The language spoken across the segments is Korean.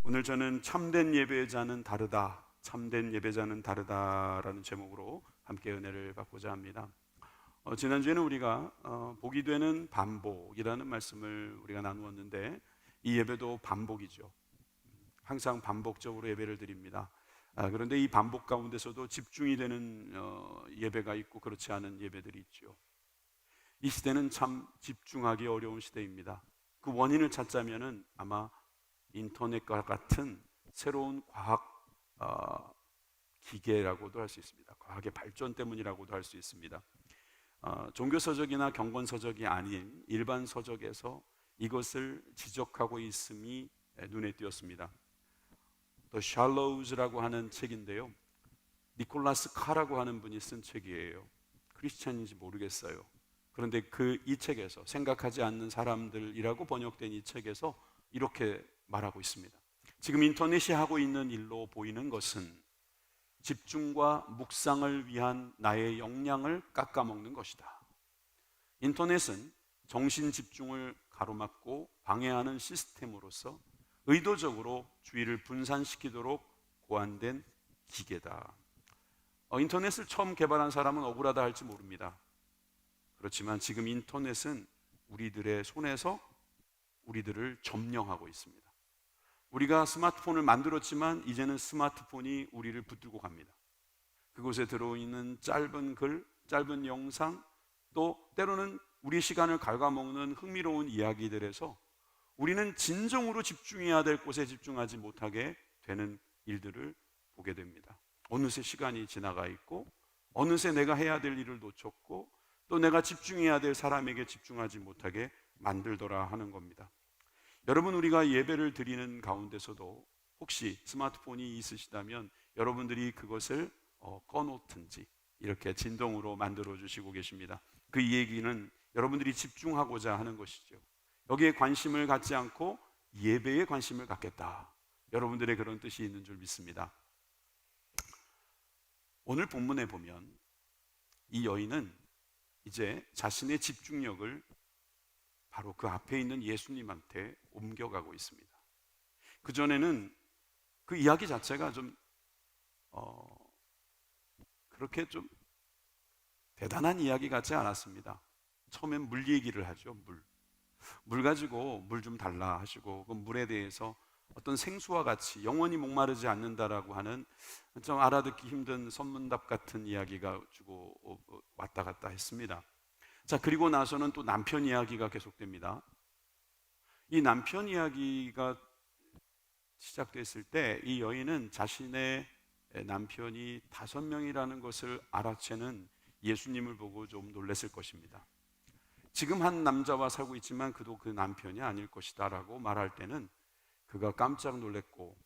오늘 저는 참된 예배자는 다르다, 참된 예배자는 다르다라는 제목으로 함께 은혜를 받고자 합니다. 지난주에는 우리가 복이 되는 반복이라는 말씀을 우리가 나누었는데, 이 예배도 반복이죠. 항상 반복적으로 예배를 드립니다. 그런데 이 반복 가운데서도 집중이 되는 예배가 있고 그렇지 않은 예배들이 있죠. 이 시대는 참 집중하기 어려운 시대입니다. 그 원인을 찾자면은 아마 인터넷과 같은 새로운 과학 기계라고도 할 수 있습니다. 과학의 발전 때문이라고도 할 수 있습니다. 종교 서적이나 경건 서적이 아닌 일반 서적에서 이것을 지적하고 있음이 눈에 띄었습니다. The Shallows라고 하는 책인데요, 니콜라스 카라고 하는 분이 쓴 책이에요. 크리스찬인지 모르겠어요. 그런데 이 책에서 생각하지 않는 사람들이라고 번역된 이 책에서 이렇게 말하고 있습니다. 지금 인터넷이 하고 있는 일로 보이는 것은 집중과 묵상을 위한 나의 역량을 깎아먹는 것이다. 인터넷은 정신 집중을 가로막고 방해하는 시스템으로서 의도적으로 주의를 분산시키도록 고안된 기계다. 인터넷을 처음 개발한 사람은 억울하다 할지 모릅니다. 그렇지만 지금 인터넷은 우리들의 손에서 우리들을 점령하고 있습니다. 우리가 스마트폰을 만들었지만 이제는 스마트폰이 우리를 붙들고 갑니다. 그곳에 들어있는 짧은 글, 짧은 영상, 또 때로는 우리 시간을 갉아먹는 흥미로운 이야기들에서 우리는 진정으로 집중해야 될 곳에 집중하지 못하게 되는 일들을 보게 됩니다. 어느새 시간이 지나가 있고, 어느새 내가 해야 될 일을 놓쳤고, 또 내가 집중해야 될 사람에게 집중하지 못하게 만들더라 하는 겁니다. 여러분, 우리가 예배를 드리는 가운데서도 혹시 스마트폰이 있으시다면 여러분들이 그것을 꺼놓든지 이렇게 진동으로 만들어 주시고 계십니다. 그 얘기는 여러분들이 집중하고자 하는 것이죠. 여기에 관심을 갖지 않고 예배에 관심을 갖겠다, 여러분들의 그런 뜻이 있는 줄 믿습니다. 오늘 본문에 보면 이 여인은 이제 자신의 집중력을 바로 그 앞에 있는 예수님한테 옮겨가고 있습니다. 그전에는 그 이야기 자체가 좀 그렇게 좀 대단한 이야기 같지 않았습니다. 처음엔 물 얘기를 하죠. 물 가지고 물 좀 달라 하시고, 그 물에 대해서 어떤 생수와 같이 영원히 목마르지 않는다라고 하는 좀 알아듣기 힘든 선문답 같은 이야기가 주고 왔다 갔다 했습니다. 자, 그리고 나서는 또 남편 이야기가 계속됩니다. 이 남편 이야기가 시작됐을 때 이 여인은 자신의 남편이 5명이라는 것을 알아채는 예수님을 보고 좀 놀랐을 것입니다. 지금 한 남자와 살고 있지만 그도 그 남편이 아닐 것이다 라고 말할 때는 그가 깜짝 놀랐고,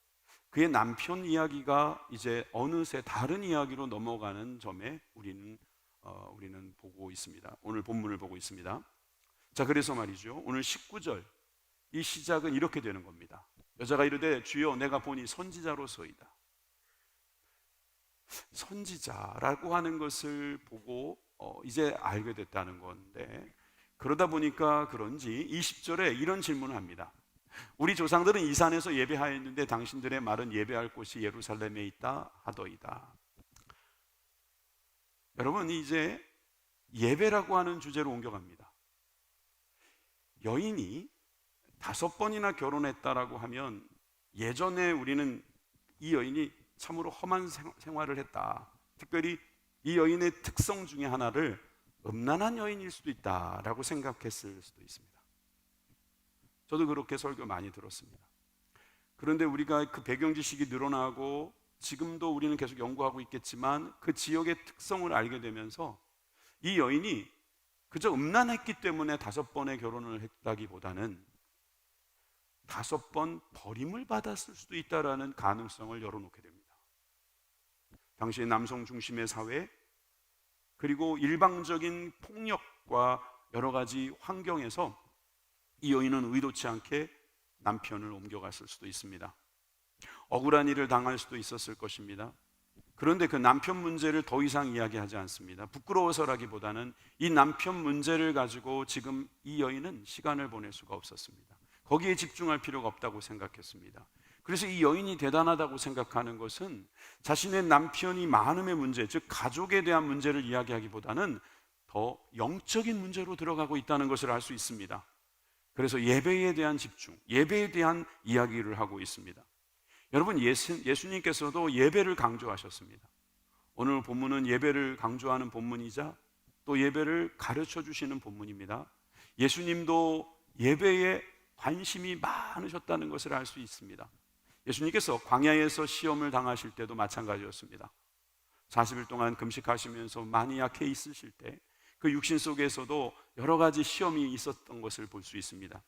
그의 남편 이야기가 이제 어느새 다른 이야기로 넘어가는 점에 우리는 보고 있습니다. 오늘 본문을 보고 있습니다. 자, 그래서 말이죠, 오늘 19절 이 시작은 이렇게 되는 겁니다. 여자가 이르되 주여 내가 보니 선지자로서이다. 선지자라고 하는 것을 보고 이제 알게 됐다는 건데, 그러다 보니까 그런지 20절에 이런 질문을 합니다. 우리 조상들은 이 산에서 예배하였는데 당신들의 말은 예배할 곳이 예루살렘에 있다 하더이다. 여러분, 이제 예배라고 하는 주제로 옮겨갑니다. 여인이 5번이나 결혼했다라고 하면 예전에 우리는 이 여인이 참으로 험한 생활을 했다, 특별히 이 여인의 특성 중에 하나를 음란한 여인일 수도 있다라고 생각했을 수도 있습니다. 저도 그렇게 설교 많이 들었습니다. 그런데 우리가 그 배경 지식이 늘어나고 지금도 우리는 계속 연구하고 있겠지만 그 지역의 특성을 알게 되면서 이 여인이 그저 음란했기 때문에 5번의 결혼을 했다기보다는 5번 버림을 받았을 수도 있다라는 가능성을 열어놓게 됩니다. 당시의 남성 중심의 사회, 그리고 일방적인 폭력과 여러 가지 환경에서 이 여인은 의도치 않게 남편을 옮겨갔을 수도 있습니다. 억울한 일을 당할 수도 있었을 것입니다. 그런데 그 남편 문제를 더 이상 이야기하지 않습니다. 부끄러워서라기보다는 이 남편 문제를 가지고 지금 이 여인은 시간을 보낼 수가 없었습니다. 거기에 집중할 필요가 없다고 생각했습니다. 그래서 이 여인이 대단하다고 생각하는 것은 자신의 남편이 많음의 문제, 즉 가족에 대한 문제를 이야기하기보다는 더 영적인 문제로 들어가고 있다는 것을 알 수 있습니다. 그래서 예배에 대한 집중, 예배에 대한 이야기를 하고 있습니다. 여러분, 예수님께서도 예배를 강조하셨습니다. 오늘 본문은 예배를 강조하는 본문이자 또 예배를 가르쳐 주시는 본문입니다. 예수님도 예배에 관심이 많으셨다는 것을 알 수 있습니다. 예수님께서 광야에서 시험을 당하실 때도 마찬가지였습니다. 40일 동안 금식하시면서 많이 약해 있으실 때 그 육신 속에서도 여러 가지 시험이 있었던 것을 볼 수 있습니다.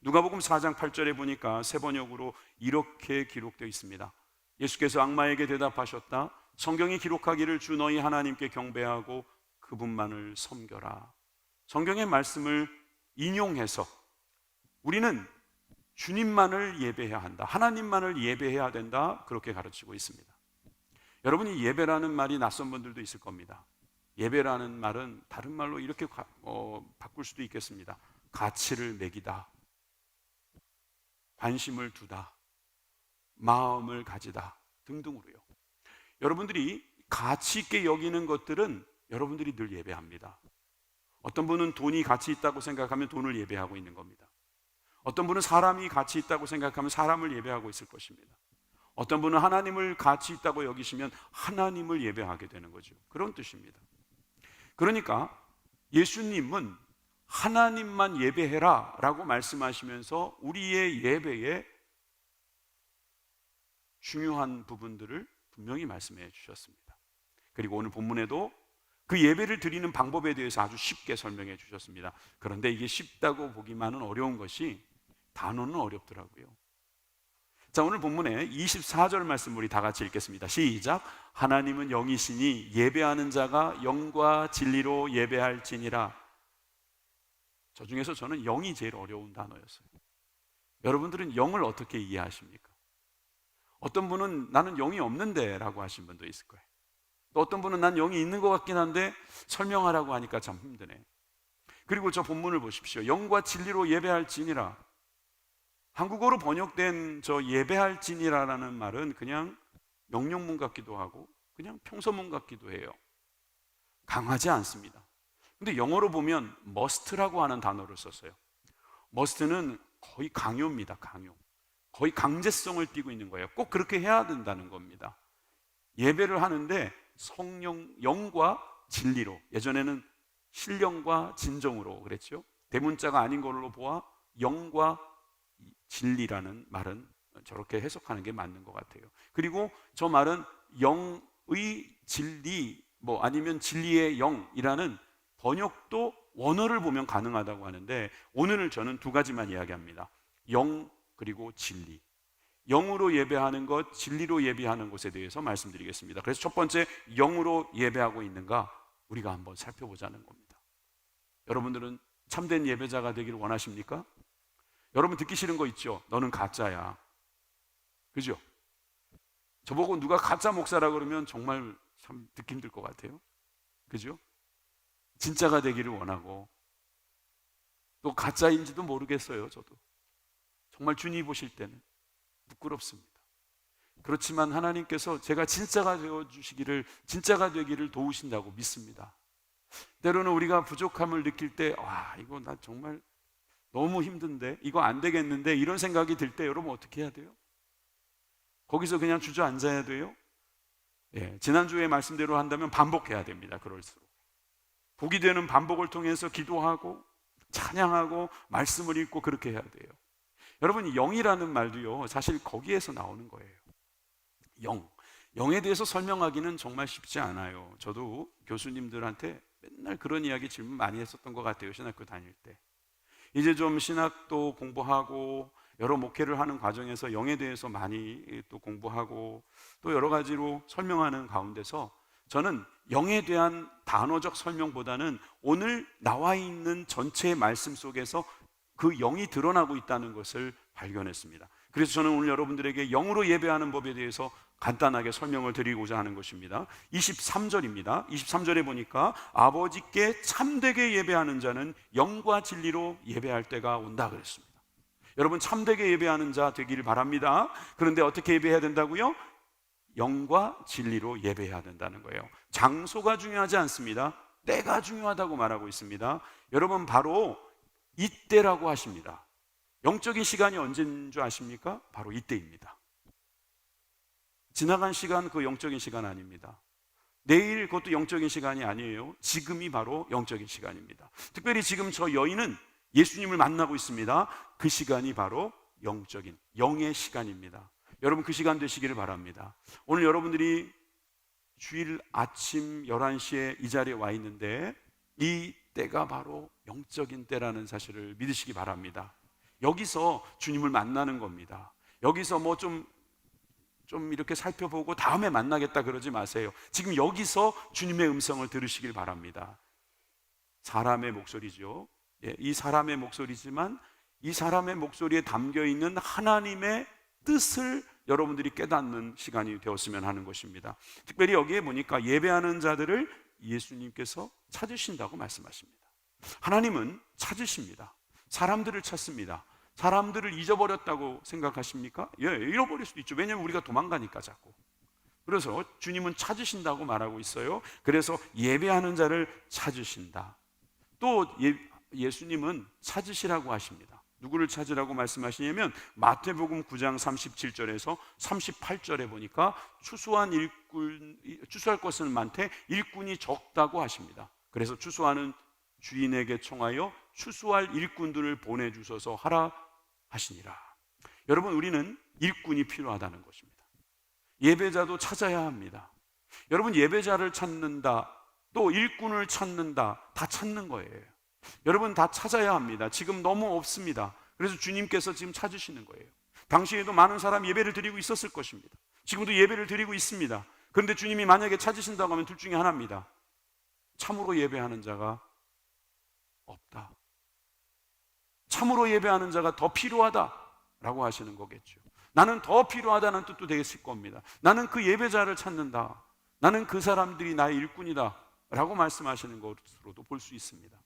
누가복음 4장 8절에 보니까 세 번역으로 이렇게 기록되어 있습니다. 예수께서 악마에게 대답하셨다. 성경이 기록하기를 주 너희 하나님께 경배하고 그분만을 섬겨라. 성경의 말씀을 인용해서 우리는 주님만을 예배해야 한다, 하나님만을 예배해야 된다, 그렇게 가르치고 있습니다. 여러분이 예배라는 말이 낯선 분들도 있을 겁니다. 예배라는 말은 다른 말로 이렇게 바꿀 수도 있겠습니다. 가치를 매기다, 관심을 두다, 마음을 가지다 등등으로요. 여러분들이 가치 있게 여기는 것들은 여러분들이 늘 예배합니다. 어떤 분은 돈이 가치 있다고 생각하면 돈을 예배하고 있는 겁니다. 어떤 분은 사람이 가치 있다고 생각하면 사람을 예배하고 있을 것입니다. 어떤 분은 하나님을 가치 있다고 여기시면 하나님을 예배하게 되는 거죠. 그런 뜻입니다. 그러니까 예수님은 하나님만 예배해라 라고 말씀하시면서 우리의 예배에 중요한 부분들을 분명히 말씀해 주셨습니다. 그리고 오늘 본문에도 그 예배를 드리는 방법에 대해서 아주 쉽게 설명해 주셨습니다. 그런데 이게 쉽다고 보기만은 어려운 것이 단어는 어렵더라고요. 자, 오늘 본문에 24절 말씀 우리 다 같이 읽겠습니다. 시작. 하나님은 영이시니 예배하는 자가 영과 진리로 예배할지니라. 저 중에서 저는 영이 제일 어려운 단어였어요. 여러분들은 영을 어떻게 이해하십니까? 어떤 분은 나는 영이 없는데 라고 하신 분도 있을 거예요. 또 어떤 분은 난 영이 있는 것 같긴 한데 설명하라고 하니까 참 힘드네. 그리고 저 본문을 보십시오. 영과 진리로 예배할지니라. 한국어로 번역된 저 예배할지니라라는 말은 그냥 명령문 같기도 하고 그냥 평서문 같기도 해요. 강하지 않습니다. 근데 영어로 보면 must라고 하는 단어를 썼어요. must는 거의 강요입니다. 강요. 거의 강제성을 띠고 있는 거예요. 꼭 그렇게 해야 된다는 겁니다. 예배를 하는데 성령, 영과 진리로, 예전에는 신령과 진정으로 그랬죠. 대문자가 아닌 걸로 보아 영과 진리라는 말은 저렇게 해석하는 게 맞는 것 같아요. 그리고 저 말은 영의 진리, 아니면 진리의 영이라는 번역도 원어를 보면 가능하다고 하는데 오늘은 저는 두 가지만 이야기합니다. 영 그리고 진리. 영으로 예배하는 것, 진리로 예배하는 것에 대해서 말씀드리겠습니다. 그래서 첫 번째, 영으로 예배하고 있는가 우리가 한번 살펴보자는 겁니다. 여러분들은 참된 예배자가 되기를 원하십니까? 여러분 듣기 싫은 거 있죠? 너는 가짜야. 그죠? 저보고 누가 가짜 목사라 그러면 정말 참 듣기 힘들 것 같아요. 그죠? 진짜가 되기를 원하고 또 가짜인지도 모르겠어요. 저도 정말 주님이 보실 때는 부끄럽습니다. 그렇지만 하나님께서 제가 진짜가 되어주시기를, 진짜가 되기를 도우신다고 믿습니다. 때로는 우리가 부족함을 느낄 때 이거 나 정말 너무 힘든데, 이거 안 되겠는데, 이런 생각이 들 때 여러분 어떻게 해야 돼요? 거기서 그냥 주저앉아야 돼요? 지난주에 말씀대로 한다면 반복해야 됩니다. 그럴수록 복이 되는 반복을 통해서 기도하고 찬양하고 말씀을 읽고 그렇게 해야 돼요. 여러분, 영이라는 말도요 사실 거기에서 나오는 거예요. 영에 대해서 설명하기는 정말 쉽지 않아요. 저도 교수님들한테 맨날 그런 이야기 질문 많이 했었던 것 같아요. 신학교 다닐 때. 이제 좀 신학도 공부하고 여러 목회를 하는 과정에서 영에 대해서 많이 또 공부하고 또 여러 가지로 설명하는 가운데서 저는 영에 대한 단어적 설명보다는 오늘 나와 있는 전체의 말씀 속에서 그 영이 드러나고 있다는 것을 발견했습니다. 그래서 저는 오늘 여러분들에게 영으로 예배하는 법에 대해서 간단하게 설명을 드리고자 하는 것입니다. 23절입니다. 23절에 보니까 아버지께 참되게 예배하는 자는 영과 진리로 예배할 때가 온다 그랬습니다. 여러분 참되게 예배하는 자 되기를 바랍니다. 그런데 어떻게 예배해야 된다고요? 영과 진리로 예배해야 된다는 거예요. 장소가 중요하지 않습니다. 때가 중요하다고 말하고 있습니다. 여러분 바로 이때라고 하십니다. 영적인 시간이 언제인 줄 아십니까? 바로 이때입니다. 지나간 시간 그 영적인 시간 아닙니다. 내일 그것도 영적인 시간이 아니에요. 지금이 바로 영적인 시간입니다. 특별히 지금 저 여인은 예수님을 만나고 있습니다. 그 시간이 바로 영적인 영의 시간입니다. 여러분 그 시간 되시기를 바랍니다. 오늘 여러분들이 주일 아침 11시에 이 자리에 와 있는데 이 때가 바로 영적인 때라는 사실을 믿으시기 바랍니다. 여기서 주님을 만나는 겁니다. 여기서 뭐 좀 이렇게 살펴보고 다음에 만나겠다 그러지 마세요. 지금 여기서 주님의 음성을 들으시길 바랍니다. 사람의 목소리죠. 이 사람의 목소리지만 이 사람의 목소리에 담겨있는 하나님의 뜻을 여러분들이 깨닫는 시간이 되었으면 하는 것입니다. 특별히 여기에 보니까 예배하는 자들을 예수님께서 찾으신다고 말씀하십니다. 하나님은 찾으십니다. 사람들을 찾습니다. 사람들을 잊어버렸다고 생각하십니까? 잃어버릴 수도 있죠. 왜냐하면 우리가 도망가니까 자꾸. 그래서 주님은 찾으신다고 말하고 있어요. 그래서 예배하는 자를 찾으신다. 또 예수님은 찾으시라고 하십니다. 누구를 찾으라고 말씀하시냐면 마태복음 9장 37절에서 38절에 보니까 추수할 것은 많되 일꾼이 적다고 하십니다. 그래서 추수하는 주인에게 청하여 추수할 일꾼들을 보내주셔서 하라 하시니라. 여러분 우리는 일꾼이 필요하다는 것입니다. 예배자도 찾아야 합니다. 여러분 예배자를 찾는다, 또 일꾼을 찾는다, 다 찾는 거예요. 여러분 다 찾아야 합니다. 지금 너무 없습니다. 그래서 주님께서 지금 찾으시는 거예요. 당시에도 많은 사람 예배를 드리고 있었을 것입니다. 지금도 예배를 드리고 있습니다. 그런데 주님이 만약에 찾으신다고 하면 둘 중에 하나입니다. 참으로 예배하는 자가 없다. 참으로 예배하는 자가 더 필요하다라고 하시는 거겠죠. 나는 더 필요하다는 뜻도 되겠을 겁니다. 나는 그 예배자를 찾는다. 나는 그 사람들이 나의 일꾼이다 라고 말씀하시는 것으로도 볼 수 있습니다.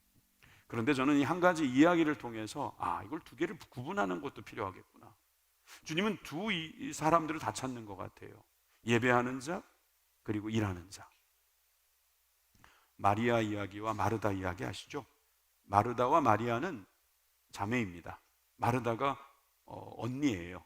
그런데 저는 이 한 가지 이야기를 통해서 이걸 두 개를 구분하는 것도 필요하겠구나. 주님은 두 사람들을 다 찾는 것 같아요. 예배하는 자 그리고 일하는 자. 마리아 이야기와 마르다 이야기 아시죠? 마르다와 마리아는 자매입니다. 마르다가 언니예요.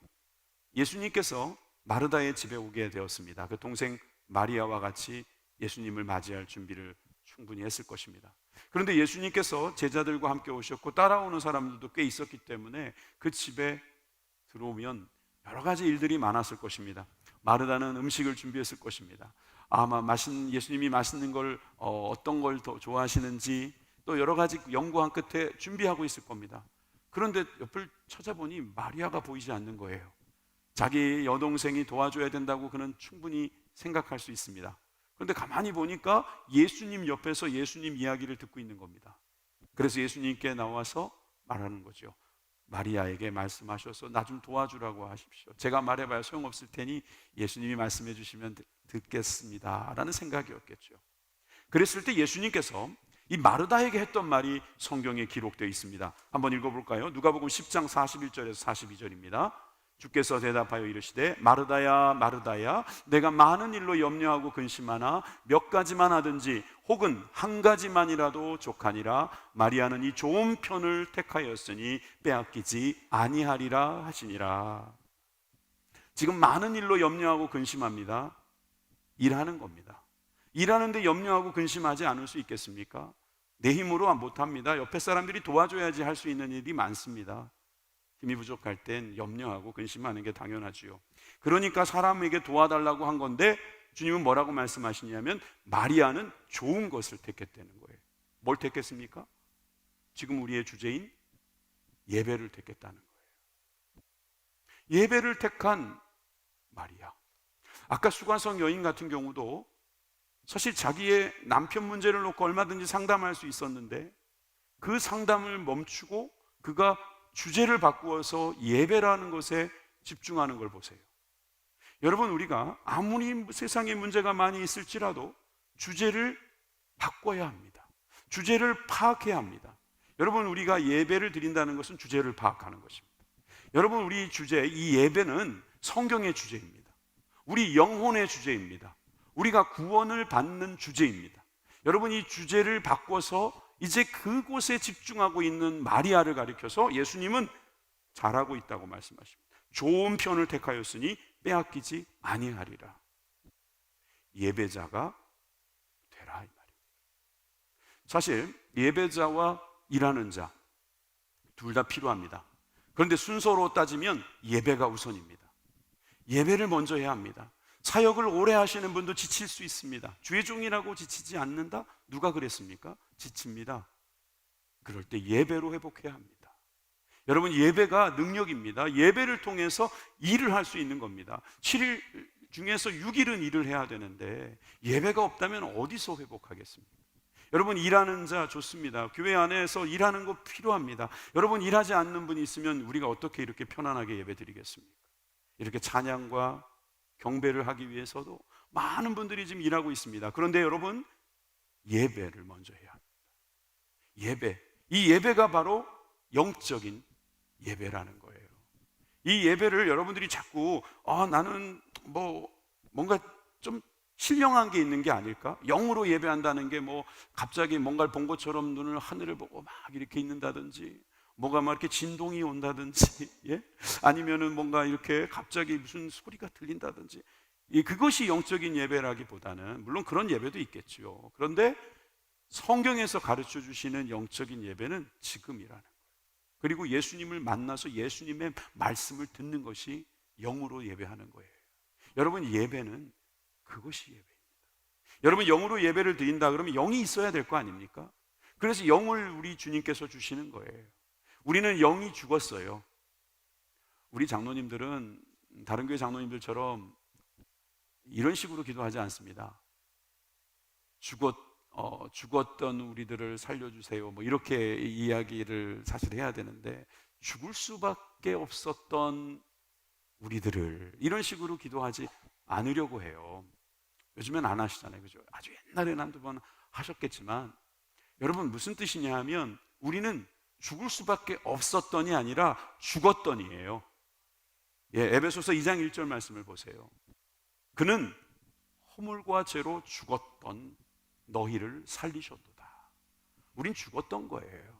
예수님께서 마르다의 집에 오게 되었습니다. 그 동생 마리아와 같이 예수님을 맞이할 준비를 충분히 했을 것입니다. 그런데 예수님께서 제자들과 함께 오셨고 따라오는 사람들도 꽤 있었기 때문에 그 집에 들어오면 여러 가지 일들이 많았을 것입니다. 마르다는 음식을 준비했을 것입니다. 아마 예수님이 맛있는 걸 어떤 걸 더 좋아하시는지 또 여러 가지 연구한 끝에 준비하고 있을 겁니다. 그런데 옆을 찾아보니 마리아가 보이지 않는 거예요. 자기 여동생이 도와줘야 된다고 그는 충분히 생각할 수 있습니다. 그런데 가만히 보니까 예수님 옆에서 예수님 이야기를 듣고 있는 겁니다. 그래서 예수님께 나와서 말하는 거죠. 마리아에게 말씀하셔서 나 좀 도와주라고 하십시오. 제가 말해봐야 소용없을 테니 예수님이 말씀해 주시면 듣겠습니다 라는 생각이었겠죠. 그랬을 때 예수님께서 이 마르다에게 했던 말이 성경에 기록되어 있습니다. 한번 읽어볼까요? 누가복음 10장 41절에서 42절입니다. 주께서 대답하여 이르시되 마르다야 마르다야 내가 많은 일로 염려하고 근심하나 몇 가지만 하든지 혹은 한 가지만이라도 족하니라. 마리아는 이 좋은 편을 택하였으니 빼앗기지 아니하리라 하시니라. 지금 많은 일로 염려하고 근심합니다. 일하는 겁니다. 일하는데 염려하고 근심하지 않을 수 있겠습니까? 내 힘으로 못합니다. 옆에 사람들이 도와줘야지 할 수 있는 일이 많습니다. 힘이 부족할 땐 염려하고 근심하는 게 당연하지요. 그러니까 사람에게 도와달라고 한 건데 주님은 뭐라고 말씀하시냐면 마리아는 좋은 것을 택했다는 거예요. 뭘 택했습니까? 지금 우리의 주제인 예배를 택했다는 거예요. 예배를 택한 마리아. 아까 수가성 여인 같은 경우도 사실 자기의 남편 문제를 놓고 얼마든지 상담할 수 있었는데 그 상담을 멈추고 그가 주제를 바꾸어서 예배라는 것에 집중하는 걸 보세요. 여러분 우리가 아무리 세상에 문제가 많이 있을지라도 주제를 바꿔야 합니다. 주제를 파악해야 합니다. 여러분 우리가 예배를 드린다는 것은 주제를 파악하는 것입니다. 여러분, 우리 주제, 이 예배는 성경의 주제입니다. 우리 영혼의 주제입니다. 우리가 구원을 받는 주제입니다. 여러분, 이 주제를 바꿔서 이제 그곳에 집중하고 있는 마리아를 가리켜서 예수님은 잘하고 있다고 말씀하십니다. 좋은 편을 택하였으니 빼앗기지 아니하리라. 예배자가 되라, 이 말입니다. 사실 예배자와 일하는 자 둘 다 필요합니다. 그런데 순서로 따지면 예배가 우선입니다. 예배를 먼저 해야 합니다. 사역을 오래 하시는 분도 지칠 수 있습니다. 주의 종이라고 지치지 않는다? 누가 그랬습니까? 지칩니다. 그럴 때 예배로 회복해야 합니다. 여러분, 예배가 능력입니다. 예배를 통해서 일을 할 수 있는 겁니다. 7일 중에서 6일은 일을 해야 되는데 예배가 없다면 어디서 회복하겠습니까? 여러분, 일하는 자 좋습니다. 교회 안에서 일하는 거 필요합니다. 여러분, 일하지 않는 분이 있으면 우리가 어떻게 이렇게 편안하게 예배 드리겠습니까? 이렇게 찬양과 경배를 하기 위해서도 많은 분들이 지금 일하고 있습니다. 그런데 여러분, 예배를 먼저 해야 합니다. 예배, 이 예배가 바로 영적인 예배라는 거예요. 이 예배를 여러분들이 자꾸 나는 뭔가 좀 신령한 게 있는 게 아닐까? 영으로 예배한다는 게 갑자기 뭔가를 본 것처럼 눈을 하늘을 보고 막 이렇게 있는다든지, 뭐가 막 이렇게 진동이 온다든지, 예? 아니면은 뭔가 이렇게 갑자기 무슨 소리가 들린다든지, 그것이 영적인 예배라기보다는, 물론 그런 예배도 있겠죠. 그런데 성경에서 가르쳐 주시는 영적인 예배는 지금이라는 거예요. 그리고 예수님을 만나서 예수님의 말씀을 듣는 것이 영으로 예배하는 거예요. 여러분, 예배는 그것이 예배입니다. 여러분, 영으로 예배를 드린다 그러면 영이 있어야 될 거 아닙니까? 그래서 영을 우리 주님께서 주시는 거예요. 우리는 영이 죽었어요. 우리 장로님들은 다른 교회 장로님들처럼 이런 식으로 기도하지 않습니다. 죽었던 우리들을 살려주세요, 이렇게 이야기를 사실 해야 되는데, 죽을 수밖에 없었던 우리들을 이런 식으로 기도하지 않으려고 해요. 요즘엔 안 하시잖아요, 그죠? 아주 옛날에는 한두 번 하셨겠지만, 여러분, 무슨 뜻이냐 하면 우리는 죽을 수밖에 없었던이 아니라 죽었던이에요. 에베소서 2장 1절 말씀을 보세요. 그는 허물과 죄로 죽었던 너희를 살리셨도다. 우린 죽었던 거예요.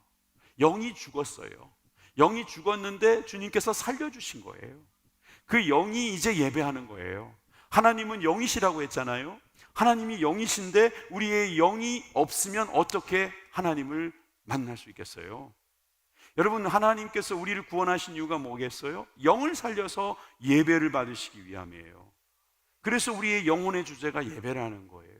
영이 죽었어요. 영이 죽었는데 주님께서 살려주신 거예요. 그 영이 이제 예배하는 거예요. 하나님은 영이시라고 했잖아요. 하나님이 영이신데 우리의 영이 없으면 어떻게 하나님을 만날 수 있겠어요? 여러분, 하나님께서 우리를 구원하신 이유가 뭐겠어요? 영을 살려서 예배를 받으시기 위함이에요. 그래서 우리의 영혼의 주제가 예배라는 거예요.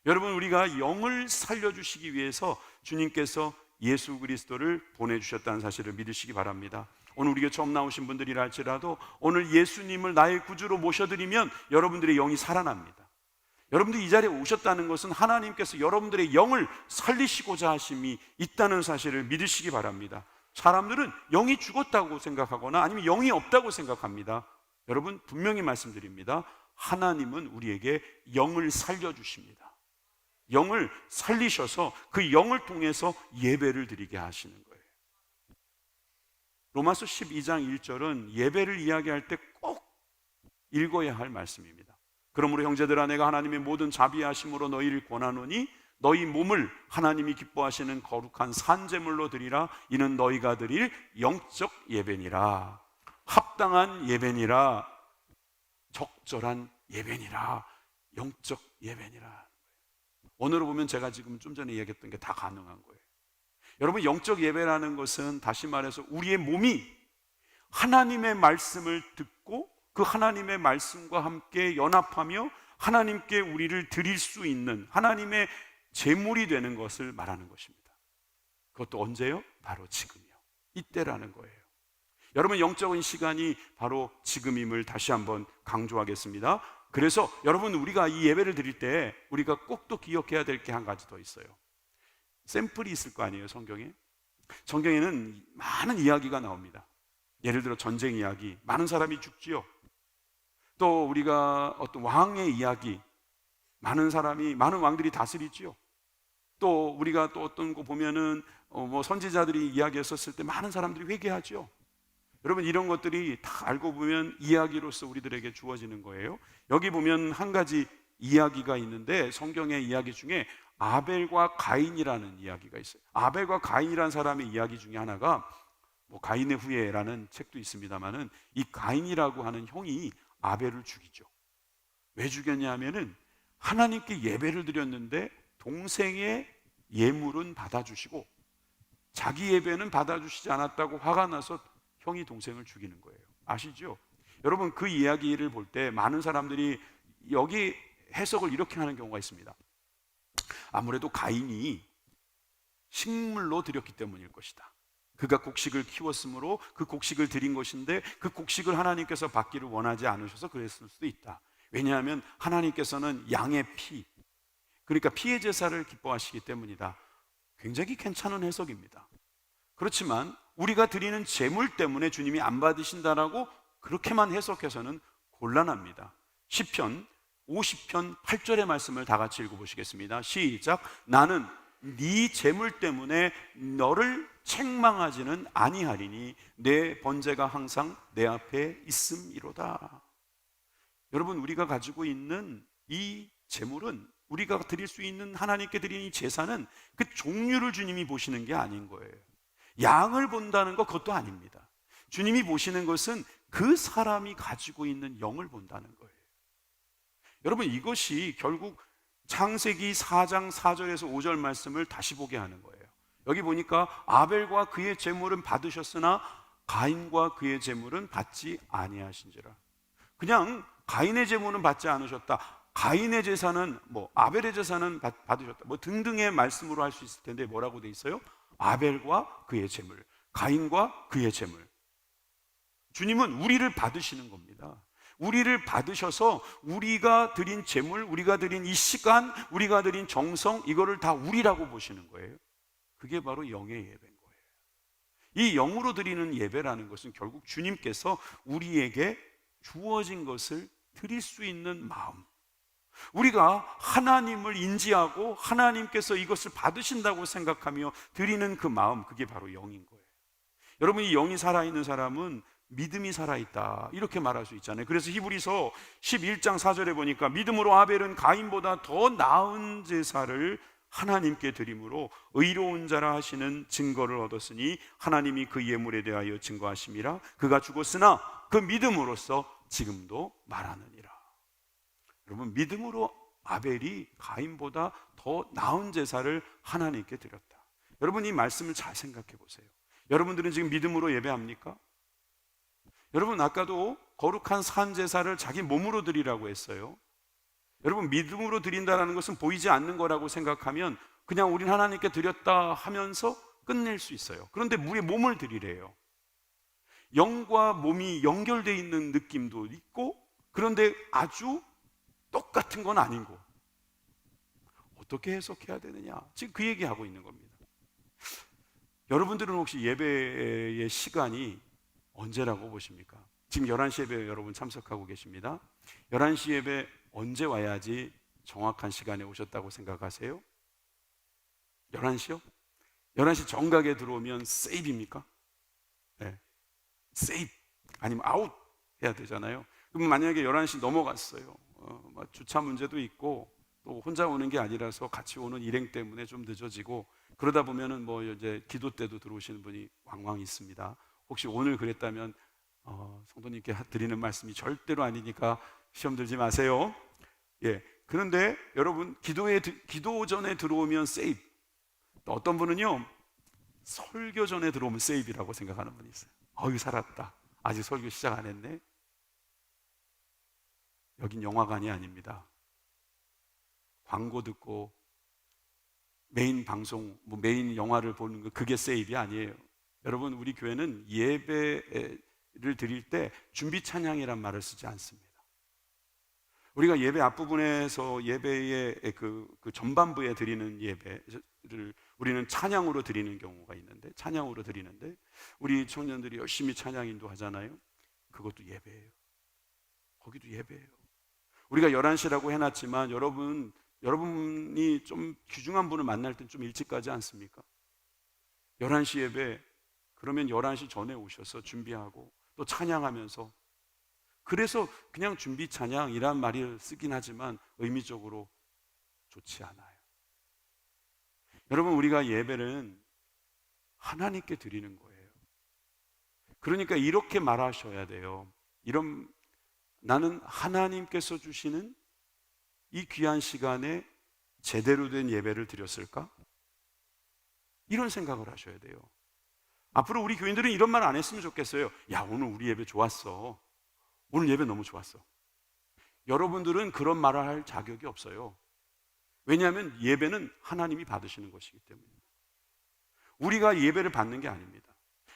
여러분, 우리가 영을 살려주시기 위해서 주님께서 예수 그리스도를 보내주셨다는 사실을 믿으시기 바랍니다. 오늘 우리가 처음 나오신 분들이라 할지라도 오늘 예수님을 나의 구주로 모셔드리면 여러분들의 영이 살아납니다. 여러분들이 이 자리에 오셨다는 것은 하나님께서 여러분들의 영을 살리시고자 하심이 있다는 사실을 믿으시기 바랍니다. 사람들은 영이 죽었다고 생각하거나 아니면 영이 없다고 생각합니다. 여러분, 분명히 말씀드립니다. 하나님은 우리에게 영을 살려주십니다. 영을 살리셔서 그 영을 통해서 예배를 드리게 하시는 거예요. 로마서 12장 1절은 예배를 이야기할 때 꼭 읽어야 할 말씀입니다. 그러므로 형제들아, 내가 하나님의 모든 자비하심으로 너희를 권하노니 너희 몸을 하나님이 기뻐하시는 거룩한 산제물로 드리라. 이는 너희가 드릴 영적 예배니라. 합당한 예배니라. 적절한 예배니라. 영적 예배니라. 오늘을 보면 제가 지금 좀 전에 이야기했던 게 다 가능한 거예요. 여러분, 영적 예배라는 것은 다시 말해서 우리의 몸이 하나님의 말씀을 듣고 그 하나님의 말씀과 함께 연합하며 하나님께 우리를 드릴 수 있는 하나님의 제물이 되는 것을 말하는 것입니다. 그것도 언제요? 바로 지금이요. 이때라는 거예요. 여러분, 영적인 시간이 바로 지금임을 다시 한번 강조하겠습니다. 그래서 여러분, 우리가 이 예배를 드릴 때 우리가 꼭 또 기억해야 될 게 한 가지 더 있어요. 샘플이 있을 거 아니에요, 성경에? 성경에는 많은 이야기가 나옵니다. 예를 들어 전쟁 이야기, 많은 사람이 죽지요. 또 우리가 어떤 왕의 이야기, 많은 왕들이 다스리지요. 또 우리가 또 어떤 거 보면은 선지자들이 이야기했었을 때 많은 사람들이 회개하죠. 여러분, 이런 것들이 다 알고 보면 이야기로서 우리들에게 주어지는 거예요. 여기 보면 한 가지 이야기가 있는데, 성경의 이야기 중에 아벨과 가인이라는 이야기가 있어요. 아벨과 가인이라는 사람의 이야기 중에 하나가 가인의 후예라는 책도 있습니다만은, 이 가인이라고 하는 형이 아벨을 죽이죠. 왜 죽였냐 하면은 하나님께 예배를 드렸는데 동생의 예물은 받아주시고 자기 예배는 받아주시지 않았다고 화가 나서 형이 동생을 죽이는 거예요. 아시죠? 여러분, 그 이야기를 볼 때 많은 사람들이 여기 해석을 이렇게 하는 경우가 있습니다. 아무래도 가인이 식물로 드렸기 때문일 것이다. 그가 곡식을 키웠으므로 그 곡식을 드린 것인데 그 곡식을 하나님께서 받기를 원하지 않으셔서 그랬을 수도 있다. 왜냐하면 하나님께서는 양의 피, 그러니까 피의 제사를 기뻐하시기 때문이다. 굉장히 괜찮은 해석입니다. 그렇지만 우리가 드리는 제물 때문에 주님이 안 받으신다라고 그렇게만 해석해서는 곤란합니다. 시편 50편 8절의 말씀을 다 같이 읽어보시겠습니다. 시작. 나는 네 제물 때문에 너를 책망하지는 아니하리니 내 번제가 항상 내 앞에 있음이로다. 여러분, 우리가 가지고 있는 이 제물은, 우리가 드릴 수 있는, 하나님께 드리는 이 제사는 그 종류를 주님이 보시는 게 아닌 거예요. 양을 본다는 것, 그것도 아닙니다. 주님이 보시는 것은 그 사람이 가지고 있는 영을 본다는 거예요. 여러분, 이것이 결국 창세기 4장 4절에서 5절 말씀을 다시 보게 하는 거예요. 여기 보니까 아벨과 그의 제물은 받으셨으나 가인과 그의 제물은 받지 아니하신지라. 그냥 가인의 제물은 받지 않으셨다, 가인의 제사는 아벨의 제사는 받으셨다, 등등의 말씀으로 할 수 있을 텐데, 뭐라고 돼 있어요? 아벨과 그의 제물, 가인과 그의 제물. 주님은 우리를 받으시는 겁니다. 우리를 받으셔서 우리가 드린 제물, 우리가 드린 이 시간, 우리가 드린 정성, 이거를 다 우리라고 보시는 거예요. 그게 바로 영의 예배인 거예요. 이 영으로 드리는 예배라는 것은 결국 주님께서 우리에게 주어진 것을 드릴 수 있는 마음, 우리가 하나님을 인지하고 하나님께서 이것을 받으신다고 생각하며 드리는 그 마음, 그게 바로 영인 거예요. 여러분, 이 영이 살아있는 사람은 믿음이 살아있다, 이렇게 말할 수 있잖아요. 그래서 히브리서 11장 4절에 보니까 믿음으로 아벨은 가인보다 더 나은 제사를 하나님께 드림으로 의로운 자라 하시는 증거를 얻었으니 하나님이 그 예물에 대하여 증거하심이라. 그가 죽었으나 그 믿음으로써 지금도 말하느니라. 여러분, 믿음으로 아벨이 가인보다 더 나은 제사를 하나님께 드렸다. 여러분, 이 말씀을 잘 생각해 보세요. 여러분들은 지금 믿음으로 예배합니까? 여러분, 아까도 거룩한 산 제사를 자기 몸으로 드리라고 했어요. 여러분, 믿음으로 드린다는 것은 보이지 않는 거라고 생각하면 그냥 우린 하나님께 드렸다 하면서 끝낼 수 있어요. 그런데 우리의 몸을 드리래요. 영과 몸이 연결되어 있는 느낌도 있고, 그런데 아주 똑같은 건 아니고, 어떻게 해석해야 되느냐, 지금 그 얘기하고 있는 겁니다. 여러분들은 혹시 예배의 시간이 언제라고 보십니까? 지금 11시 예배 여러분 참석하고 계십니다. 11시 예배 언제 와야지 정확한 시간에 오셨다고 생각하세요? 11시요? 11시 정각에 들어오면 세이브입니까? 네. 세이브 아니면 아웃 해야 되잖아요. 그럼 만약에 11시 넘어갔어요. 주차 문제도 있고 또 혼자 오는 게 아니라서 같이 오는 일행 때문에 좀 늦어지고, 그러다 보면은 이제 기도 때도 들어오시는 분이 왕왕 있습니다. 혹시 오늘 그랬다면 성도님께 드리는 말씀이 절대로 아니니까 시험 들지 마세요. 예. 그런데 여러분, 기도 전에 들어오면 세이브. 또 어떤 분은요, 설교 전에 들어오면 세이브라고 생각하는 분이 있어요. 어휴, 살았다. 아직 설교 시작 안 했네. 여긴 영화관이 아닙니다. 광고 듣고 메인 방송, 메인 영화를 보는 거, 그게 세이브이 아니에요. 여러분, 우리 교회는 예배를 드릴 때 준비 찬양이란 말을 쓰지 않습니다. 우리가 예배 앞부분에서 예배의 그 전반부에 드리는 예배를 우리는 찬양으로 드리는 경우가 있는데, 찬양으로 드리는데 우리 청년들이 열심히 찬양 인도하잖아요. 그것도 예배예요. 거기도 예배예요. 우리가 11시라고 해놨지만 여러분이 좀 귀중한 분을 만날 땐 좀 일찍 가지 않습니까? 11시 예배, 그러면 11시 전에 오셔서 준비하고 또 찬양하면서, 그래서 그냥 준비 찬양이란 말을 쓰긴 하지만 의미적으로 좋지 않아요. 여러분, 우리가 예배는 하나님께 드리는 거예요. 그러니까 이렇게 말하셔야 돼요. 나는 하나님께서 주시는 이 귀한 시간에 제대로 된 예배를 드렸을까? 이런 생각을 하셔야 돼요. 앞으로 우리 교인들은 이런 말 안 했으면 좋겠어요. 야, 오늘 우리 예배 좋았어. 오늘 예배 너무 좋았어. 여러분들은 그런 말을 할 자격이 없어요. 왜냐하면 예배는 하나님이 받으시는 것이기 때문입니다. 우리가 예배를 받는 게 아닙니다.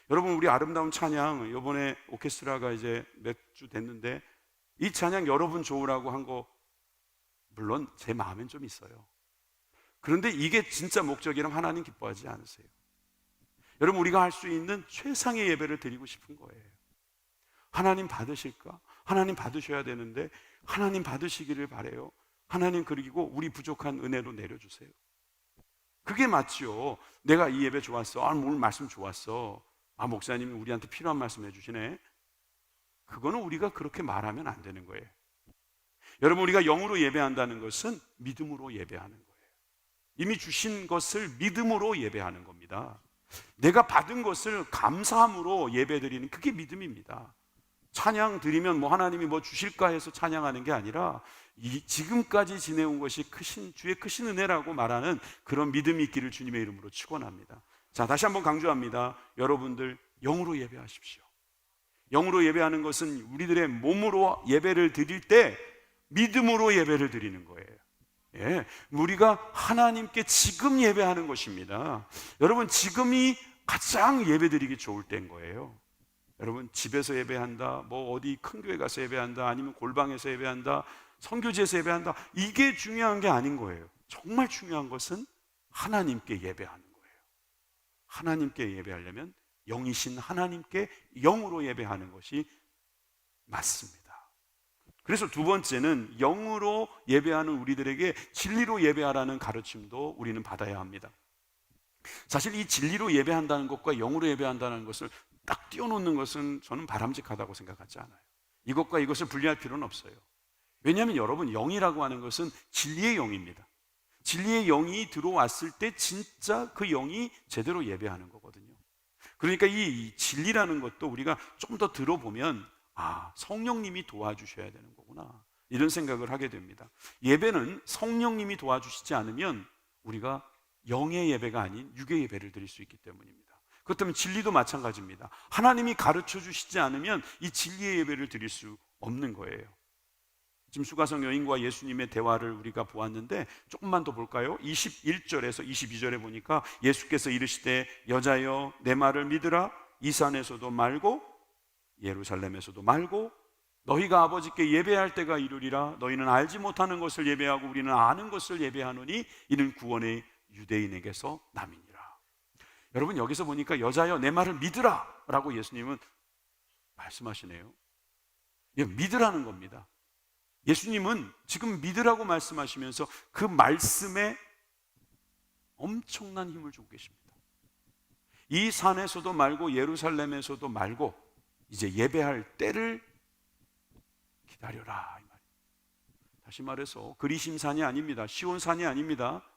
여러분, 우리 아름다운 찬양, 이번에 오케스트라가 이제 몇 주 됐는데 이 찬양 여러분 좋으라고 한 거 물론 제 마음엔 좀 있어요. 그런데 이게 진짜 목적이라면 하나님 기뻐하지 않으세요. 여러분, 우리가 할 수 있는 최상의 예배를 드리고 싶은 거예요. 하나님 받으실까? 하나님 받으셔야 되는데 하나님 받으시기를 바라요. 하나님, 그리고 우리 부족한 은혜로 내려주세요. 그게 맞죠. 내가 이 예배 좋았어. 오늘 말씀 좋았어. 목사님이 우리한테 필요한 말씀 해주시네. 그거는 우리가 그렇게 말하면 안 되는 거예요. 여러분, 우리가 영으로 예배한다는 것은 믿음으로 예배하는 거예요. 이미 주신 것을 믿음으로 예배하는 겁니다. 내가 받은 것을 감사함으로 예배드리는, 그게 믿음입니다. 찬양 드리면 하나님이 주실까 해서 찬양하는 게 아니라 지금까지 지내온 것이 주의 크신 은혜라고 말하는 그런 믿음이 있기를 주님의 이름으로 축원합니다. 자, 다시 한번 강조합니다. 여러분들 영으로 예배하십시오. 영으로 예배하는 것은 우리들의 몸으로 예배를 드릴 때 믿음으로 예배를 드리는 거예요. 예, 우리가 하나님께 지금 예배하는 것입니다. 여러분, 지금이 가장 예배드리기 좋을 때인 거예요. 여러분, 집에서 예배한다, 어디 큰 교회 가서 예배한다, 아니면 골방에서 예배한다, 선교지에서 예배한다, 이게 중요한 게 아닌 거예요. 정말 중요한 것은 하나님께 예배하는 거예요. 하나님께 예배하려면 영이신 하나님께 영으로 예배하는 것이 맞습니다. 그래서 두 번째는 영으로 예배하는 우리들에게 진리로 예배하라는 가르침도 우리는 받아야 합니다. 사실 이 진리로 예배한다는 것과 영으로 예배한다는 것을 딱 띄워놓는 것은 저는 바람직하다고 생각하지 않아요. 이것과 이것을 분리할 필요는 없어요. 왜냐하면 여러분, 영이라고 하는 것은 진리의 영입니다. 진리의 영이 들어왔을 때 진짜 그 영이 제대로 예배하는 거거든요. 그러니까 이 진리라는 것도 우리가 좀 더 들어보면 성령님이 도와주셔야 되는 거구나, 이런 생각을 하게 됩니다. 예배는 성령님이 도와주시지 않으면 우리가 영의 예배가 아닌 육의 예배를 드릴 수 있기 때문입니다. 그렇다면 진리도 마찬가지입니다. 하나님이 가르쳐 주시지 않으면 이 진리의 예배를 드릴 수 없는 거예요. 지금 수가성 여인과 예수님의 대화를 우리가 보았는데 조금만 더 볼까요? 21절에서 22절에 보니까 예수께서 이르시되 여자여 내 말을 믿으라. 이 산에서도 말고 예루살렘에서도 말고 너희가 아버지께 예배할 때가 이르리라. 너희는 알지 못하는 것을 예배하고 우리는 아는 것을 예배하노니 이는 구원의 유대인에게서 남이니라. 여러분, 여기서 보니까 여자여 내 말을 믿으라 라고 예수님은 말씀하시네요. 믿으라는 겁니다. 예수님은 지금 믿으라고 말씀하시면서 그 말씀에 엄청난 힘을 주고 계십니다. 이 산에서도 말고 예루살렘에서도 말고 이제 예배할 때를 기다려라, 이 말이에요. 다시 말해서 그리심산이 아닙니다. 시온산이 아닙니다.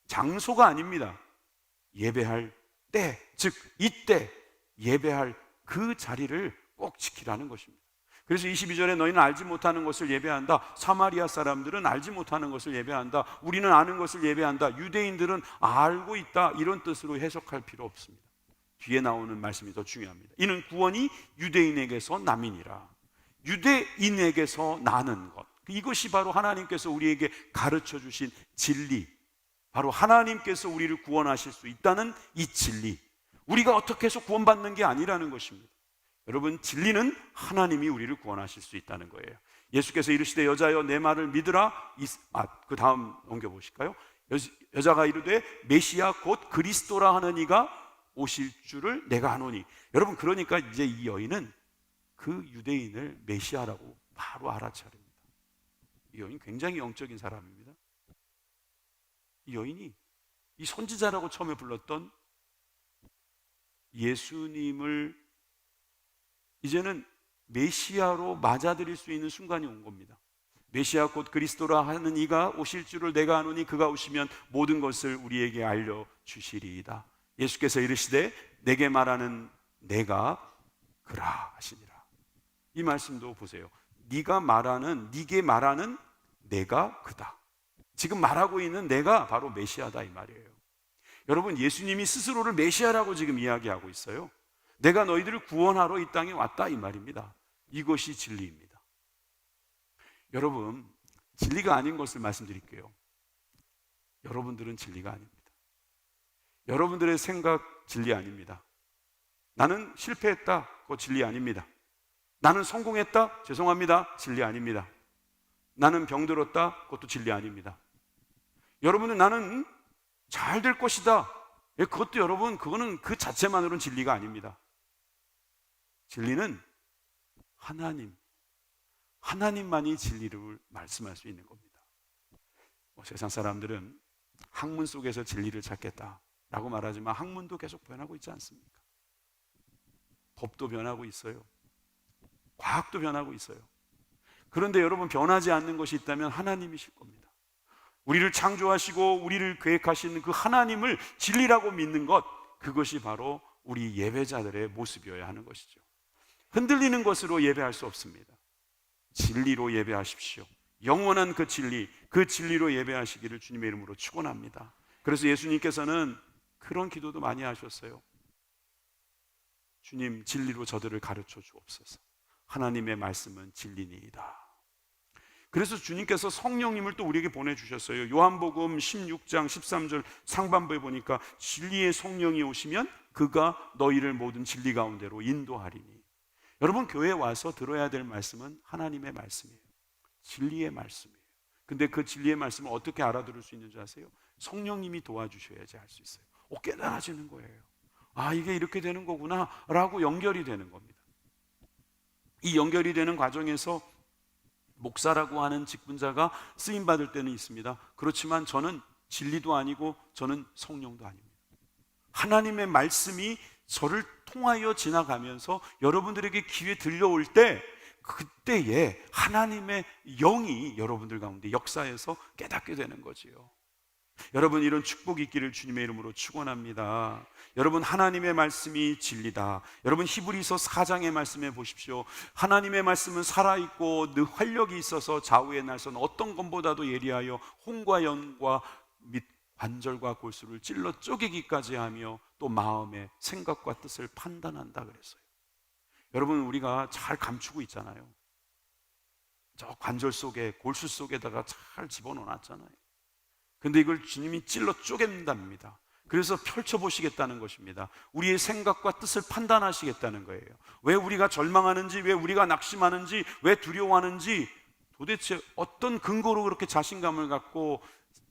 장소가 아닙니다. 예배할 때, 즉 이때 예배할 그 자리를 꼭 지키라는 것입니다. 그래서 22절에 너희는 알지 못하는 것을 예배한다. 사마리아 사람들은 알지 못하는 것을 예배한다. 우리는 아는 것을 예배한다. 유대인들은 알고 있다. 이런 뜻으로 해석할 필요 없습니다. 뒤에 나오는 말씀이 더 중요합니다. 이는 구원이 유대인에게서 남이니라. 유대인에게서 나는 것, 이것이 바로 하나님께서 우리에게 가르쳐 주신 진리, 바로 하나님께서 우리를 구원하실 수 있다는 이 진리, 우리가 어떻게 해서 구원받는 게 아니라는 것입니다. 여러분, 진리는 하나님이 우리를 구원하실 수 있다는 거예요. 예수께서 이르시되 여자여 내 말을 믿으라. 그 다음 넘겨보실까요? 여자가 이르되 메시아 곧 그리스도라 하는 이가 오실 줄을 내가 아노니. 여러분, 그러니까 이제 이 여인은 그 유대인을 메시아라고 바로 알아차립니다. 이 여인 굉장히 영적인 사람입니다. 이 여인이 이 선지자라고 처음에 불렀던 예수님을 이제는 메시아로 맞아들일 수 있는 순간이 온 겁니다. 메시아 곧 그리스도라 하는 이가 오실 줄을 내가 아노니 그가 오시면 모든 것을 우리에게 알려주시리이다. 예수께서 이르시되 내게 말하는 내가 그라 하시니라. 이 말씀도 보세요. 네게 말하는 내가 그다. 지금 말하고 있는 내가 바로 메시아다 이 말이에요. 여러분, 예수님이 스스로를 메시아라고 지금 이야기하고 있어요. 내가 너희들을 구원하러 이 땅에 왔다 이 말입니다. 이것이 진리입니다. 여러분, 진리가 아닌 것을 말씀드릴게요. 여러분들은 진리가 아닙니다. 여러분들의 생각 진리 아닙니다. 나는 실패했다, 그거 진리 아닙니다. 나는 성공했다, 죄송합니다, 진리 아닙니다. 나는 병들었다, 그것도 진리 아닙니다. 여러분은 나는 잘 될 것이다, 그것도 여러분, 그거는 그 자체만으로는 진리가 아닙니다. 진리는 하나님만이 진리를 말씀할 수 있는 겁니다. 세상 사람들은 학문 속에서 진리를 찾겠다라고 말하지만 학문도 계속 변하고 있지 않습니까? 법도 변하고 있어요. 과학도 변하고 있어요. 그런데 여러분, 변하지 않는 것이 있다면 하나님이실 겁니다. 우리를 창조하시고 우리를 계획하시는 그 하나님을 진리라고 믿는 것, 그것이 바로 우리 예배자들의 모습이어야 하는 것이죠. 흔들리는 것으로 예배할 수 없습니다. 진리로 예배하십시오. 영원한 그 진리로 예배하시기를 주님의 이름으로 축원합니다. 그래서 예수님께서는 그런 기도도 많이 하셨어요. 주님, 진리로 저들을 가르쳐 주옵소서. 하나님의 말씀은 진리니이다. 그래서 주님께서 성령님을 또 우리에게 보내주셨어요. 요한복음 16장 13절 상반부에 보니까 진리의 성령이 오시면 그가 너희를 모든 진리 가운데로 인도하리니. 여러분, 교회에 와서 들어야 될 말씀은 하나님의 말씀이에요. 진리의 말씀이에요. 근데 그 진리의 말씀을 어떻게 알아들을 수 있는지 아세요? 성령님이 도와주셔야지 알 수 있어요. 깨달아지는 거예요. 아, 이게 이렇게 되는 거구나 라고 연결이 되는 겁니다. 이 연결이 되는 과정에서 목사라고 하는 직분자가 쓰임받을 때는 있습니다. 그렇지만 저는 진리도 아니고 저는 성령도 아닙니다. 하나님의 말씀이 저를 통하여 지나가면서 여러분들에게 귀에 들려올 때, 그때에 하나님의 영이 여러분들 가운데 역사해서 깨닫게 되는 거지요. 여러분, 이런 축복이 있기를 주님의 이름으로 축원합니다. 여러분, 하나님의 말씀이 진리다. 여러분, 히브리서 4장의 말씀에 보십시오. 하나님의 말씀은 살아있고 늘 활력이 있어서 좌우의 날선 어떤 것보다도 예리하여 홍과 연과 및 관절과 골수를 찔러 쪼개기까지 하며 또 마음의 생각과 뜻을 판단한다 그랬어요. 여러분, 우리가 잘 감추고 있잖아요. 저 관절 속에, 골수 속에다가 잘 집어넣어놨잖아요. 근데 이걸 주님이 찔러 쪼갠답니다. 그래서 펼쳐보시겠다는 것입니다. 우리의 생각과 뜻을 판단하시겠다는 거예요. 왜 우리가 절망하는지, 왜 우리가 낙심하는지, 왜 두려워하는지, 도대체 어떤 근거로 그렇게 자신감을 갖고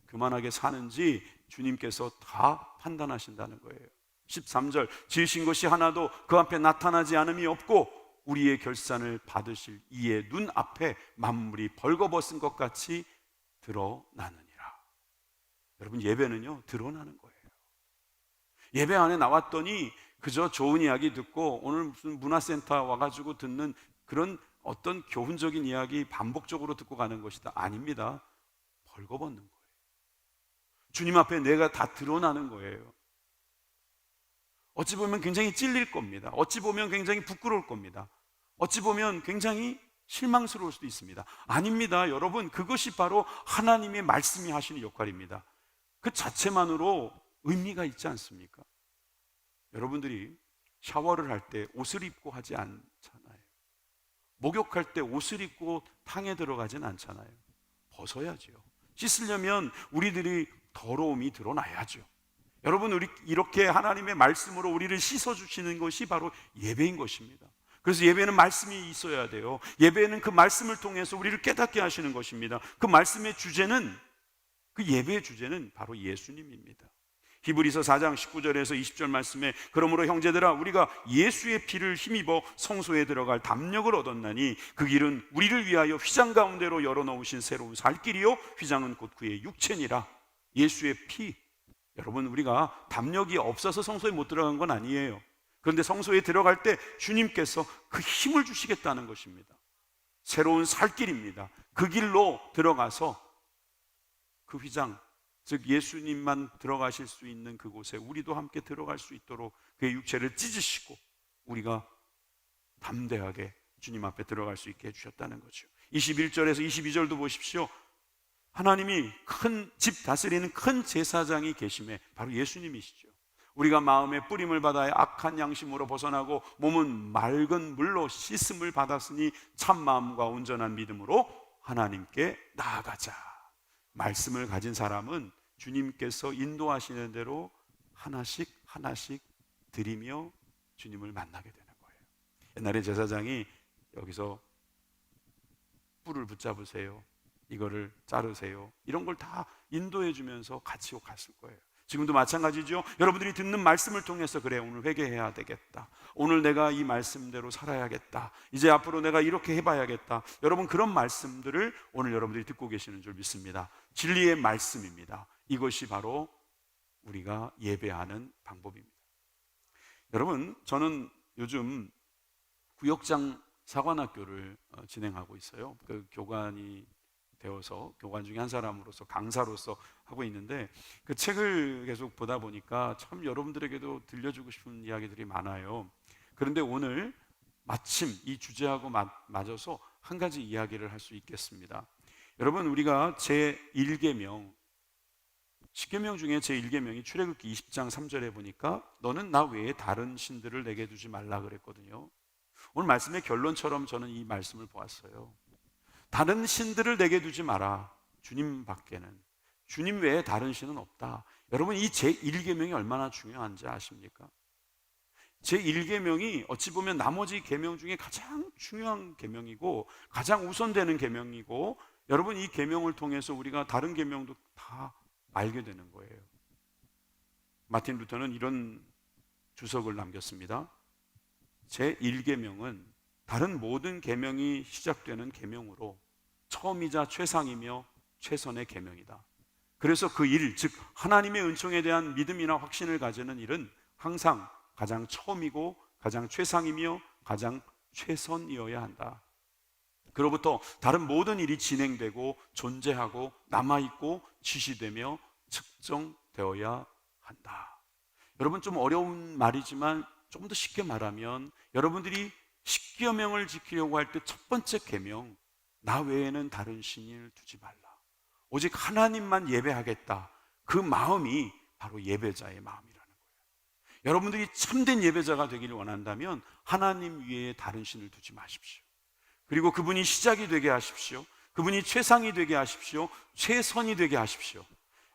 교만하게 사는지 주님께서 다 판단하신다는 거예요. 13절, 지으신 것이 하나도 그 앞에 나타나지 않음이 없고 우리의 결산을 받으실 이의 눈앞에 만물이 벌거벗은 것 같이 드러나느니라. 여러분, 예배는요, 드러나는 거예요. 예배 안에 나왔더니 그저 좋은 이야기 듣고 오늘 무슨 문화센터 와가지고 듣는 그런 어떤 교훈적인 이야기 반복적으로 듣고 가는 것이다. 아닙니다. 벌거벗는 거예요. 주님 앞에 내가 다 드러나는 거예요. 어찌 보면 굉장히 찔릴 겁니다. 어찌 보면 굉장히 부끄러울 겁니다. 어찌 보면 굉장히 실망스러울 수도 있습니다. 아닙니다. 여러분, 그것이 바로 하나님의 말씀이 하시는 역할입니다. 그 자체만으로 의미가 있지 않습니까? 여러분들이 샤워를 할 때 옷을 입고 하지 않잖아요. 목욕할 때 옷을 입고 탕에 들어가진 않잖아요. 벗어야죠. 씻으려면 우리들이 더러움이 드러나야죠. 여러분, 우리 이렇게 하나님의 말씀으로 우리를 씻어주시는 것이 바로 예배인 것입니다. 그래서 예배는 말씀이 있어야 돼요. 예배는 그 말씀을 통해서 우리를 깨닫게 하시는 것입니다. 그 말씀의 주제는, 그 예배의 주제는 바로 예수님입니다. 히브리서 4장 19절에서 20절 말씀에 그러므로 형제들아 우리가 예수의 피를 힘입어 성소에 들어갈 담력을 얻었나니 그 길은 우리를 위하여 휘장 가운데로 열어놓으신 새로운 살 길이요 휘장은 곧 그의 육체니라. 예수의 피. 여러분, 우리가 담력이 없어서 성소에 못 들어간 건 아니에요. 그런데 성소에 들어갈 때 주님께서 그 힘을 주시겠다는 것입니다. 새로운 살길입니다. 그 길로 들어가서 그 휘장, 즉 예수님만 들어가실 수 있는 그곳에 우리도 함께 들어갈 수 있도록 그의 육체를 찢으시고 우리가 담대하게 주님 앞에 들어갈 수 있게 해주셨다는 거죠. 21절에서 22절도 보십시오. 하나님이 큰 집 다스리는 큰 제사장이 계심에 바로 예수님이시죠. 우리가 마음의 뿌림을 받아야 악한 양심으로 벗어나고 몸은 맑은 물로 씻음을 받았으니 참 마음과 온전한 믿음으로 하나님께 나아가자. 말씀을 가진 사람은 주님께서 인도하시는 대로 하나씩 하나씩 드리며 주님을 만나게 되는 거예요. 옛날에 제사장이 여기서 뿔을 붙잡으세요, 이거를 자르세요, 이런 걸 다 인도해 주면서 같이 갔을 거예요. 지금도 마찬가지죠. 여러분들이 듣는 말씀을 통해서 그래, 오늘 회개해야 되겠다, 오늘 내가 이 말씀대로 살아야겠다, 이제 앞으로 내가 이렇게 해봐야겠다. 여러분, 그런 말씀들을 오늘 여러분들이 듣고 계시는 줄 믿습니다. 진리의 말씀입니다. 이것이 바로 우리가 예배하는 방법입니다. 여러분, 저는 요즘 구역장 사관학교를 진행하고 있어요. 그 교관이 되어서 교관 중에 한 사람으로서 강사로서 하고 있는데, 그 책을 계속 보다 보니까 참 여러분들에게도 들려주고 싶은 이야기들이 많아요. 그런데 오늘 마침 이 주제하고 맞아서 한 가지 이야기를 할 수 있겠습니다. 여러분, 우리가 제1계명 10계명 중에 제1계명이 출애굽기 20장 3절에 보니까 너는 나 외에 다른 신들을 내게 두지 말라 그랬거든요. 오늘 말씀의 결론처럼 저는 이 말씀을 보았어요. 다른 신들을 내게 두지 마라. 주님 밖에는, 주님 외에 다른 신은 없다. 여러분, 이 제1계명이 얼마나 중요한지 아십니까? 제1계명이 어찌 보면 나머지 계명 중에 가장 중요한 계명이고 가장 우선되는 계명이고, 여러분, 이 계명을 통해서 우리가 다른 계명도 다 알게 되는 거예요. 마틴 루터는 이런 주석을 남겼습니다. 제1계명은 다른 모든 계명이 시작되는 계명으로 처음이자 최상이며 최선의 계명이다. 그래서 그 일, 즉 하나님의 은총에 대한 믿음이나 확신을 가지는 일은 항상 가장 처음이고 가장 최상이며 가장 최선이어야 한다. 그로부터 다른 모든 일이 진행되고 존재하고 남아있고 지시되며 측정되어야 한다. 여러분, 좀 어려운 말이지만 조금 더 쉽게 말하면, 여러분들이 10계명을 지키려고 할 때 첫 번째 계명, 나 외에는 다른 신을 두지 말라, 오직 하나님만 예배하겠다, 그 마음이 바로 예배자의 마음이라는 거예요. 여러분들이 참된 예배자가 되기를 원한다면 하나님 위에 다른 신을 두지 마십시오. 그리고 그분이 시작이 되게 하십시오. 그분이 최상이 되게 하십시오. 최선이 되게 하십시오.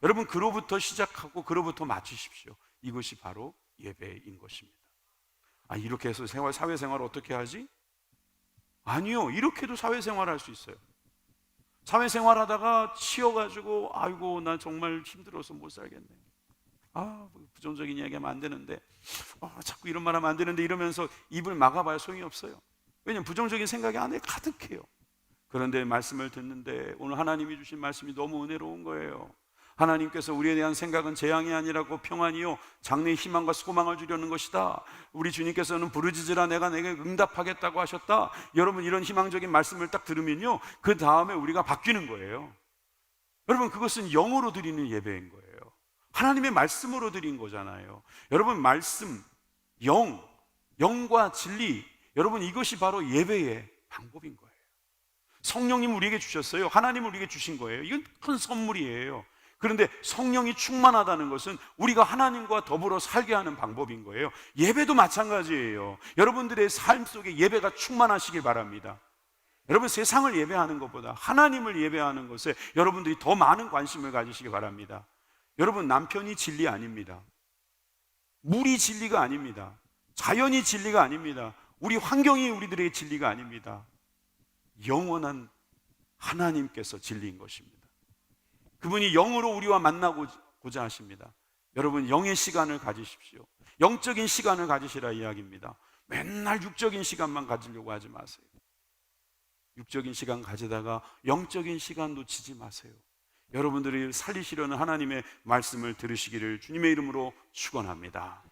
여러분, 그로부터 시작하고 그로부터 마치십시오. 이것이 바로 예배인 것입니다. 이렇게 해서 사회생활을 어떻게 하지? 아니요, 이렇게도 사회생활을 할 수 있어요. 사회생활 하다가 치여가지고 아이고 나 정말 힘들어서 못 살겠네, 부정적인 이야기하면 안 되는데, 자꾸 이런 말 하면 안 되는데, 이러면서 입을 막아봐야 소용이 없어요. 왜냐하면 부정적인 생각이 안에 가득해요. 그런데 말씀을 듣는데 오늘 하나님이 주신 말씀이 너무 은혜로운 거예요. 하나님께서 우리에 대한 생각은 재앙이 아니라고 평안이요 장래의 희망과 소망을 주려는 것이다. 우리 주님께서는 부르짖으라 내가 내게 응답하겠다고 하셨다. 여러분, 이런 희망적인 말씀을 딱 들으면요, 그 다음에 우리가 바뀌는 거예요. 여러분, 그것은 영으로 드리는 예배인 거예요. 하나님의 말씀으로 드린 거잖아요. 여러분, 말씀, 영과 진리, 여러분, 이것이 바로 예배의 방법인 거예요. 성령님 우리에게 주셨어요. 하나님 우리에게 주신 거예요. 이건 큰 선물이에요. 그런데 성령이 충만하다는 것은 우리가 하나님과 더불어 살게 하는 방법인 거예요. 예배도 마찬가지예요. 여러분들의 삶 속에 예배가 충만하시길 바랍니다. 여러분, 세상을 예배하는 것보다 하나님을 예배하는 것에 여러분들이 더 많은 관심을 가지시기 바랍니다. 여러분, 남편이 진리 아닙니다. 물이 진리가 아닙니다. 자연이 진리가 아닙니다. 우리 환경이 우리들의 진리가 아닙니다. 영원한 하나님께서 진리인 것입니다. 그분이 영으로 우리와 만나고자 하십니다. 여러분, 영의 시간을 가지십시오. 영적인 시간을 가지시라 이야기입니다. 맨날 육적인 시간만 가지려고 하지 마세요. 육적인 시간 가지다가 영적인 시간 놓치지 마세요. 여러분들이 살리시려는 하나님의 말씀을 들으시기를 주님의 이름으로 축원합니다.